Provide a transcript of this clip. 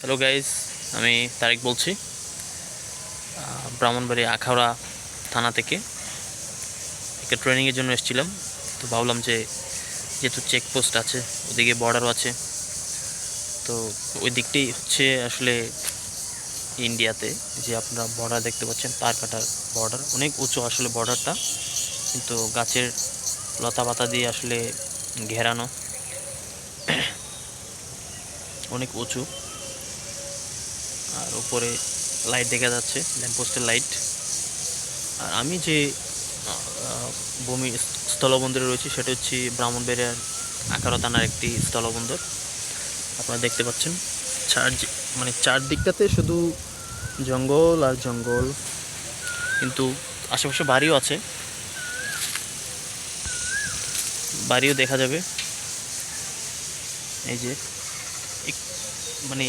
Hello guys, আমি তারেক বলছি ব্রাহ্মণবাড়ি আখাউড়া থানা থেকে। একটা ট্রেনিংয়ের জন্য এসেছিলাম। তো ভাবলাম যে যেহেতু চেকপোস্ট আছে, ওদিকে বর্ডারও আছে, তো ওই দিকটাই হচ্ছে আসলে ইন্ডিয়াতে যে আপনারা বর্ডার দেখতে পাচ্ছেন, তার কাটার বর্ডার অনেক উঁচু আসলে বর্ডারটা, কিন্তু গাছের লতা পাতা দিয়ে আসলে ঘেরানো, অনেক উঁচু। আর উপরে লাইট দেখা যাচ্ছে, ল্যাম্পপোস্টের লাইট। আর আমি যে ভূমি স্থলবন্দরে রয়েছে সেটা হচ্ছে ব্রাহ্মণবাড়িয়ার আখাউড়া থানার একটি স্থলবন্দর। আপনারা দেখতে পাচ্ছেন চারদিকটাতে শুধু জঙ্গল আর জঙ্গল, কিন্তু আশেপাশে বাড়িও আছে, বাড়িও দেখা যাবে। এই যে মানে